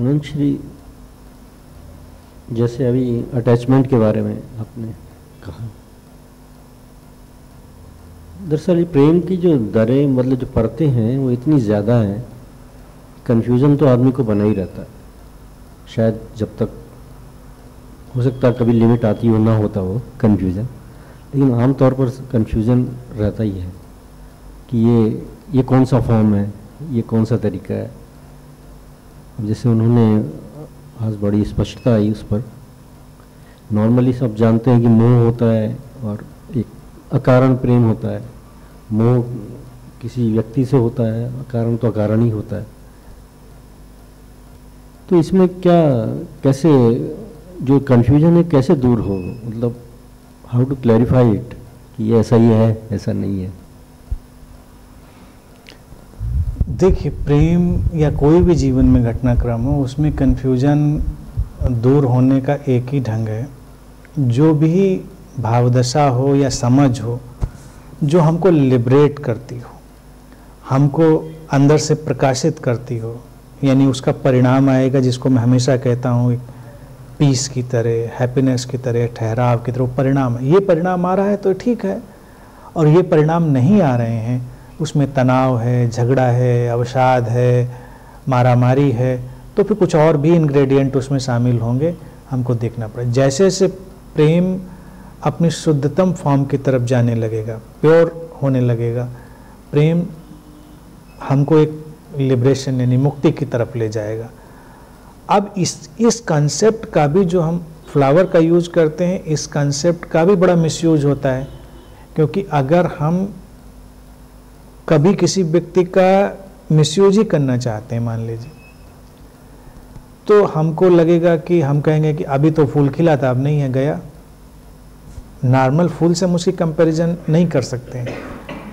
अनंत श्री, जैसे अभी अटैचमेंट के बारे में आपने कहा, दरअसल ये प्रेम की जो दरें, मतलब जो परतें हैं, वो इतनी ज़्यादा हैं, कन्फ्यूज़न तो आदमी को बना ही रहता है। शायद जब तक हो सकता है कभी लिमिट आती हो ना होता हो कन्फ्यूज़न, लेकिन आमतौर पर कन्फ्यूज़न रहता ही है कि ये कौन सा फॉर्म है, ये कौन सा तरीका है। जैसे उन्होंने आज बड़ी स्पष्टता आई उस पर। नॉर्मली सब जानते हैं कि मोह होता है और एक अकारण प्रेम होता है। मोह किसी व्यक्ति से होता है, अकारण तो अकारण ही होता है। तो इसमें क्या, कैसे जो कन्फ्यूजन है कैसे दूर हो, मतलब हाउ टू क्लैरिफाई इट कि ये ऐसा ही है, ऐसा नहीं है। देखिए, प्रेम या कोई भी जीवन में घटनाक्रम हो, उसमें कन्फ्यूजन दूर होने का एक ही ढंग है, जो भी भावदशा हो या समझ हो जो हमको लिबरेट करती हो, हमको अंदर से प्रकाशित करती हो, यानी उसका परिणाम आएगा जिसको मैं हमेशा कहता हूँ एक पीस की तरह, हैप्पीनेस की तरह, ठहराव की तरह परिणाम है। ये परिणाम आ रहा है तो ठीक है, और ये परिणाम नहीं आ रहे हैं, उसमें तनाव है, झगड़ा है, अवसाद है, मारामारी है, तो फिर कुछ और भी इंग्रेडिएंट उसमें शामिल होंगे, हमको देखना पड़ेगा। जैसे जैसे प्रेम अपनी शुद्धतम फॉर्म की तरफ जाने लगेगा, प्योर होने लगेगा, प्रेम हमको एक लिबरेशन यानी मुक्ति की तरफ ले जाएगा। अब इस कंसेप्ट का भी, जो हम फ्लावर का यूज करते हैं, इस कंसेप्ट का भी बड़ा मिसयूज होता है, क्योंकि अगर हम कभी किसी व्यक्ति का मिसयूज ही करना चाहते हैं, मान लीजिए, तो हमको लगेगा कि हम कहेंगे कि अभी तो फूल खिला था, अब नहीं है, गया। नॉर्मल फूल से हम उसकी कंपैरिजन नहीं कर सकते हैं।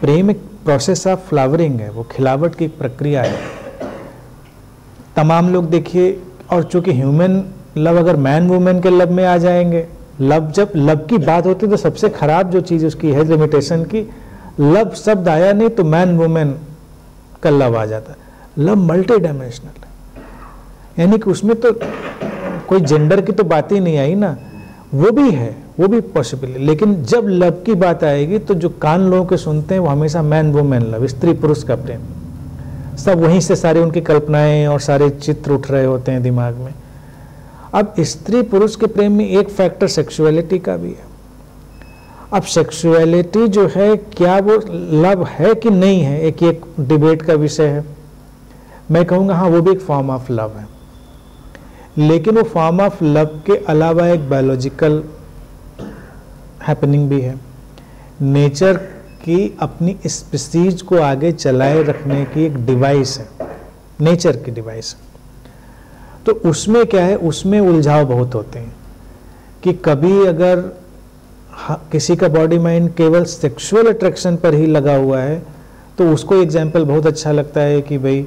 प्रेम एक प्रोसेस ऑफ फ्लावरिंग है, वो खिलावट की प्रक्रिया है। तमाम लोग देखिए, और चूंकि ह्यूमन लव, अगर मैन वुमेन के लव में आ जाएंगे, लव, जब लव की बात होती है तो सबसे खराब जो चीज़ उसकी है लिमिटेशन की, लव शब्द आया नहीं तो मैन वुमेन का लव आ जाता है। लव मल्टी डायमेंशनल है, यानी कि उसमें तो कोई जेंडर की तो बात ही नहीं आई ना, वो भी है, वो भी पॉसिबल है। लेकिन जब लव की बात आएगी तो जो कान लोगों के सुनते हैं वो हमेशा मैन वुमेन लव, स्त्री पुरुष का प्रेम, सब वहीं से सारी उनकी कल्पनाएं और सारे चित्र उठ रहे होते हैं दिमाग में। अब स्त्री पुरुष के प्रेम में एक फैक्टर सेक्सुअलिटी का भी है। अब सेक्सुअलिटी जो है, क्या वो लव है कि नहीं है, एक डिबेट का विषय है। मैं कहूँगा हाँ, वो भी एक फॉर्म ऑफ लव है, लेकिन वो फॉर्म ऑफ लव के अलावा एक बायोलॉजिकल हैपनिंग भी है। नेचर की अपनी स्पीसीज को आगे चलाए रखने की एक डिवाइस है, नेचर की डिवाइस है। तो उसमें क्या है, उसमें उलझाव बहुत होते हैं कि कभी अगर किसी का बॉडी माइंड केवल सेक्सुअल अट्रैक्शन पर ही लगा हुआ है तो उसको एग्जाम्पल बहुत अच्छा लगता है कि भाई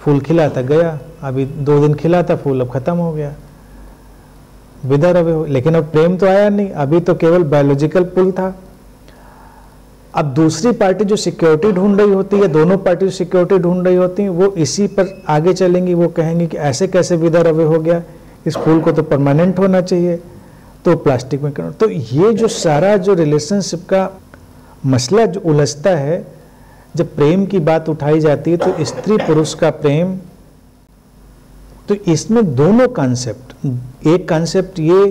फूल खिला था, गया, अभी 2 दिन खिला था फूल, अब खत्म हो गया, विदा रवे हो। लेकिन अब प्रेम तो आया नहीं, अभी तो केवल बायोलॉजिकल पुल था। अब दूसरी पार्टी जो सिक्योरिटी ढूंढ रही होती है, दोनों पार्टी जो सिक्योरिटी ढूंढ रही होती हैं, वो इसी पर आगे चलेंगी। वो कहेंगी कि ऐसे कैसे विदा रवे हो गया, इस फूल को तो परमानेंट होना चाहिए, तो प्लास्टिक में करना। तो ये जो सारा जो रिलेशनशिप का मसला जो उलझता है, जब प्रेम की बात उठाई जाती है तो स्त्री पुरुष का प्रेम, तो इसमें दोनों कॉन्सेप्ट, एक कॉन्सेप्ट ये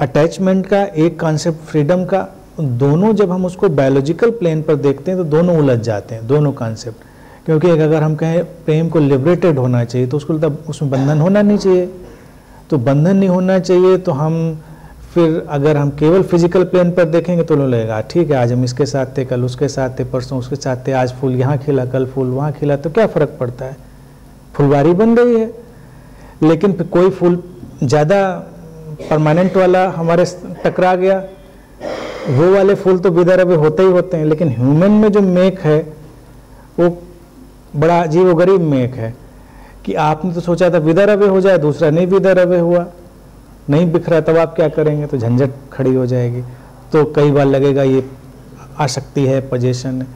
अटैचमेंट का, एक कॉन्सेप्ट फ्रीडम का, दोनों जब हम उसको बायोलॉजिकल प्लेन पर देखते हैं तो दोनों उलझ जाते हैं, दोनों कॉन्सेप्ट। क्योंकि अगर हम कहें प्रेम को लिबरेटेड होना चाहिए तो उसको तब उसमें बंधन होना नहीं चाहिए, तो बंधन नहीं होना चाहिए, तो हम फिर अगर हम केवल फिजिकल प्लेन पर देखेंगे तो लगेगा ठीक है, आज हम इसके साथ थे, कल उसके साथ थे, परसों उसके साथ थे, आज फूल यहाँ खिला, कल फूल वहाँ खिला, तो क्या फ़र्क पड़ता है, फुलवारी बन रही है। लेकिन फिर कोई फूल ज़्यादा परमानेंट वाला हमारे टकरा गया, वो वाले फूल तो विदा रवे होते ही होते हैं। लेकिन ह्यूमन में जो मेक है वो बड़ा अजीब व गरीब मेक है कि आपने तो सोचा था विदा रवे हो जाए, दूसरा नहीं विदा रवे हुआ, नहीं बिखरा, तब आप क्या करेंगे, तो झंझट खड़ी हो जाएगी। तो कई बार लगेगा ये आसक्ति है, पोजेशन है।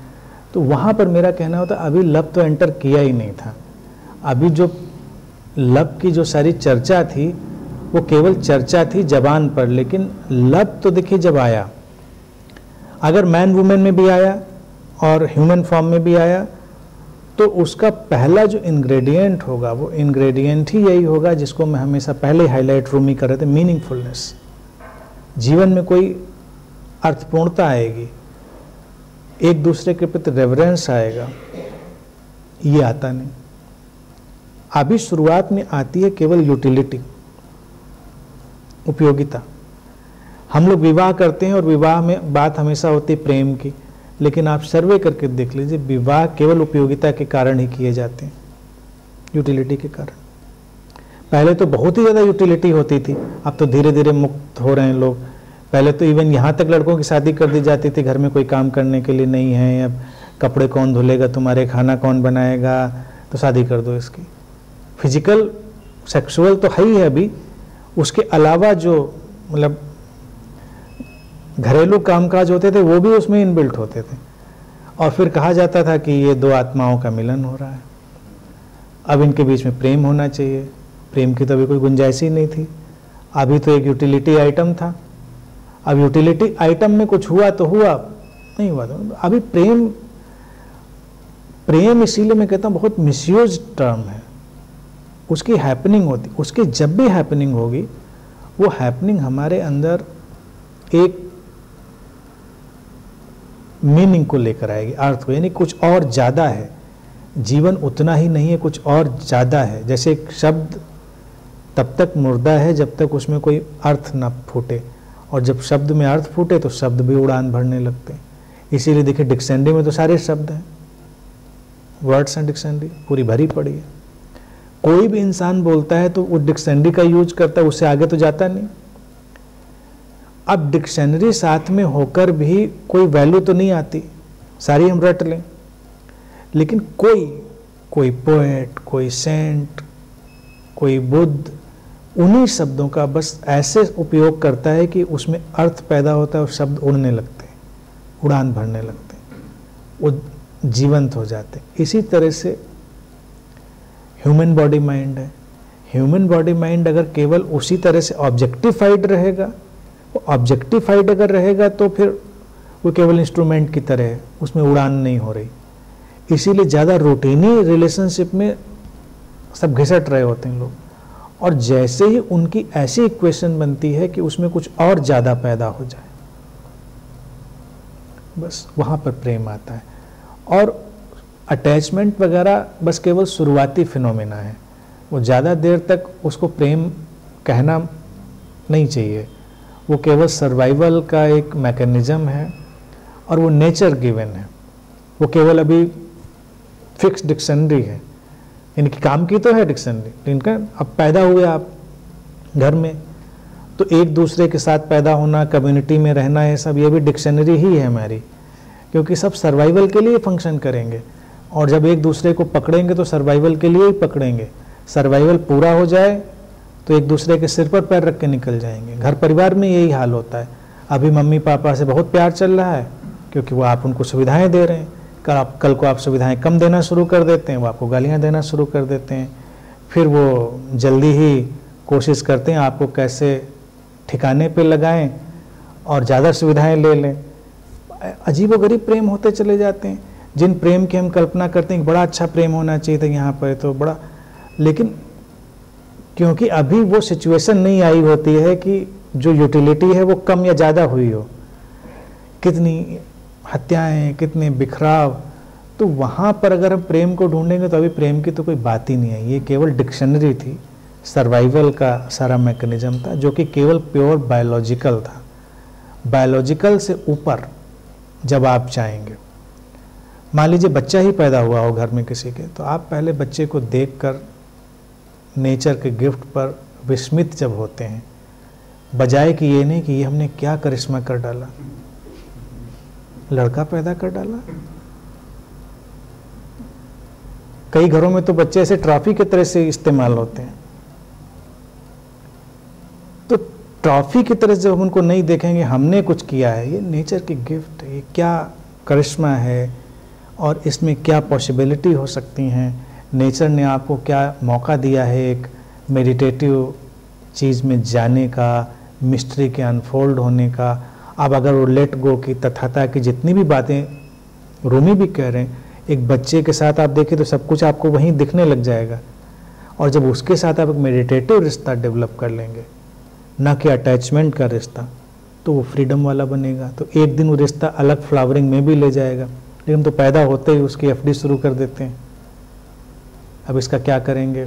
तो वहाँ पर मेरा कहना होता अभी लव तो एंटर किया ही नहीं था, अभी जो लव की जो सारी चर्चा थी वो केवल चर्चा थी जबान पर, लेकिन लव तो देखिए जब आया, अगर मैन वुमेन में भी आया और ह्यूमन फॉर्म में भी आया, तो उसका पहला जो इंग्रेडिएंट होगा वो इंग्रेडिएंट ही यही होगा जिसको मैं हमेशा पहले हाईलाइट रूमी कर रहे थे, मीनिंगफुलनेस। जीवन में कोई अर्थपूर्णता आएगी, एक दूसरे के प्रति रेवरेंस आएगा, ये आता नहीं। अभी शुरुआत में आती है केवल यूटिलिटी, उपयोगिता। हम लोग विवाह करते हैं और विवाह में बात हमेशा होती है प्रेम की, लेकिन आप सर्वे करके देख लीजिए, विवाह केवल उपयोगिता के कारण ही किए जाते हैं, यूटिलिटी के कारण। पहले तो बहुत ही ज़्यादा यूटिलिटी होती थी, अब तो धीरे धीरे मुक्त हो रहे हैं लोग। पहले तो इवन यहाँ तक लड़कों की शादी कर दी जाती थी, घर में कोई काम करने के लिए नहीं है, अब कपड़े कौन धुलेगा तुम्हारे, खाना कौन बनाएगा, तो शादी कर दो इसकी। फिजिकल सेक्सुअल तो है ही है अभी, उसके अलावा जो मतलब घरेलू कामकाज होते थे वो भी उसमें इनबिल्ट होते थे, और फिर कहा जाता था कि ये दो आत्माओं का मिलन हो रहा है, अब इनके बीच में प्रेम होना चाहिए। प्रेम की तो अभी कोई गुंजाइश ही नहीं थी, अभी तो एक यूटिलिटी आइटम था। अब यूटिलिटी आइटम में कुछ हुआ तो हुआ, नहीं हुआ तो अभी प्रेम, प्रेम इसीलिए मैं कहता हूँ बहुत मिसयूज टर्म है। उसकी हैपनिंग होती, उसकी जब भी हैपनिंग होगी वो हैपनिंग हमारे अंदर एक मीनिंग को लेकर आएगी, अर्थ को, यानी कुछ और ज़्यादा है। जीवन उतना ही नहीं है, कुछ और ज़्यादा है। जैसे एक शब्द तब तक मुर्दा है जब तक उसमें कोई अर्थ ना फूटे, और जब शब्द में अर्थ फूटे तो शब्द भी उड़ान भरने लगते हैं। इसीलिए देखिए डिक्शनरी में तो सारे शब्द हैं, वर्ड्स एंड डिक्शनरी पूरी भरी पड़ी है। कोई भी इंसान बोलता है तो वो डिक्शनरी का यूज करता है, उससे आगे तो जाता नहीं। अब डिक्शनरी साथ में होकर भी कोई वैल्यू तो नहीं आती, सारी हम रट लें, लेकिन कोई पोएट, कोई सेंट, कोई बुद्ध उन्हीं शब्दों का बस ऐसे उपयोग करता है कि उसमें अर्थ पैदा होता है और शब्द उड़ने लगते हैं, उड़ान भरने लगते हैं, वो जीवंत हो जाते हैं। इसी तरह से ह्यूमन बॉडी माइंड है। ह्यूमन बॉडी माइंड अगर केवल उसी तरह से ऑब्जेक्टिफाइड रहेगा, ऑब्जेक्टिफाइड अगर रहेगा तो फिर वो केवल इंस्ट्रूमेंट की तरह है, उसमें उड़ान नहीं हो रही। इसीलिए ज़्यादा रूटीनी रिलेशनशिप में सब घिसट रहे होते हैं लोग, और जैसे ही उनकी ऐसी इक्वेशन बनती है कि उसमें कुछ और ज़्यादा पैदा हो जाए, बस वहाँ पर प्रेम आता है। और अटैचमेंट वगैरह बस केवल शुरुआती फिनोमेना है, वो ज़्यादा देर तक उसको प्रेम कहना नहीं चाहिए। वो केवल सर्वाइवल का एक मैकेनिज्म है और वो नेचर गिवन है, वो केवल अभी फिक्स डिक्शनरी है, इनकी काम की तो है डिक्शनरी, इनका अब पैदा हुए आप घर में तो एक दूसरे के साथ पैदा होना, कम्युनिटी में रहना, ये सब ये भी डिक्शनरी ही है हमारी, क्योंकि सब सर्वाइवल के लिए फंक्शन करेंगे, और जब एक दूसरे को पकड़ेंगे तो सर्वाइवल के लिए ही पकड़ेंगे। सर्वाइवल पूरा हो जाए तो एक दूसरे के सिर पर पैर रख के निकल जाएंगे। घर परिवार में यही हाल होता है। अभी मम्मी पापा से बहुत प्यार चल रहा है क्योंकि वो आप उनको सुविधाएं दे रहे हैं, कल को आप सुविधाएं कम देना शुरू कर देते हैं, वो आपको गालियां देना शुरू कर देते हैं, फिर वो जल्दी ही कोशिश करते हैं आपको कैसे ठिकाने पे लगाएं और ज़्यादा सुविधाएं ले लें। अजीबोगरीब प्रेम होते चले जाते हैं। जिन प्रेम की हम कल्पना करते हैं कि बड़ा अच्छा प्रेम होना चाहिए था यहाँ पर तो बड़ा, लेकिन क्योंकि अभी वो सिचुएशन नहीं आई होती है कि जो यूटिलिटी है वो कम या ज़्यादा हुई हो, कितनी हत्याएं, कितने बिखराव, तो वहाँ पर अगर हम प्रेम को ढूंढेंगे तो अभी प्रेम की तो कोई बात ही नहीं है। ये केवल डिक्शनरी थी, सर्वाइवल का सारा मैकेनिज्म था जो कि केवल प्योर बायोलॉजिकल था। बायोलॉजिकल से ऊपर जब आप चाहेंगे, मान लीजिए बच्चा ही पैदा हुआ हो घर में किसी के, तो आप पहले बच्चे को देखकर नेचर के गिफ्ट पर विस्मित जब होते हैं, बजाय कि ये नहीं कि ये हमने क्या करिश्मा कर डाला, लड़का पैदा कर डाला। कई घरों में तो बच्चे ऐसे ट्रॉफी की तरह से इस्तेमाल होते हैं, तो ट्रॉफी की तरह जब हम उनको नहीं देखेंगे हमने कुछ किया है, ये नेचर की गिफ्ट है, ये क्या करिश्मा है और इसमें क्या पॉसिबिलिटी हो सकती हैं, नेचर ने आपको क्या मौका दिया है एक मेडिटेटिव चीज़ में जाने का, मिस्ट्री के अनफोल्ड होने का। अब अगर वो लेट गो की, तथाता की जितनी भी बातें रूमी भी कह रहे हैं, एक बच्चे के साथ आप देखें तो सब कुछ आपको वहीं दिखने लग जाएगा। और जब उसके साथ आप एक मेडिटेटिव रिश्ता डेवलप कर लेंगे, ना कि अटैचमेंट का रिश्ता, तो वो फ्रीडम वाला बनेगा। तो एक दिन वो रिश्ता अलग फ्लावरिंग में भी ले जाएगा। लेकिन तो पैदा होते ही उसकी एफडी शुरू कर देते हैं। अब इसका क्या करेंगे,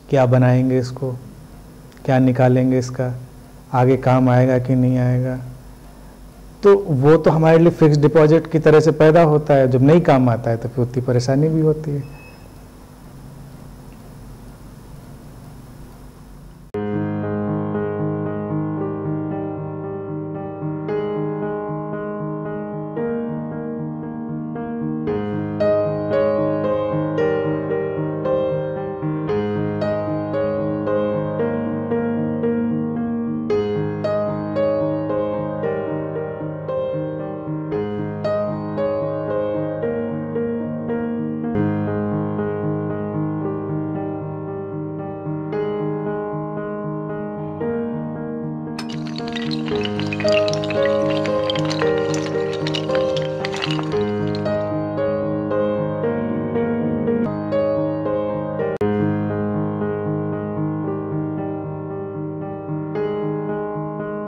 क्या बनाएंगे इसको, क्या निकालेंगे इसका, आगे काम आएगा कि नहीं आएगा। तो वो तो हमारे लिए फिक्स डिपॉजिट की तरह से पैदा होता है, जब नहीं काम आता है तो फिर उतनी परेशानी भी होती है।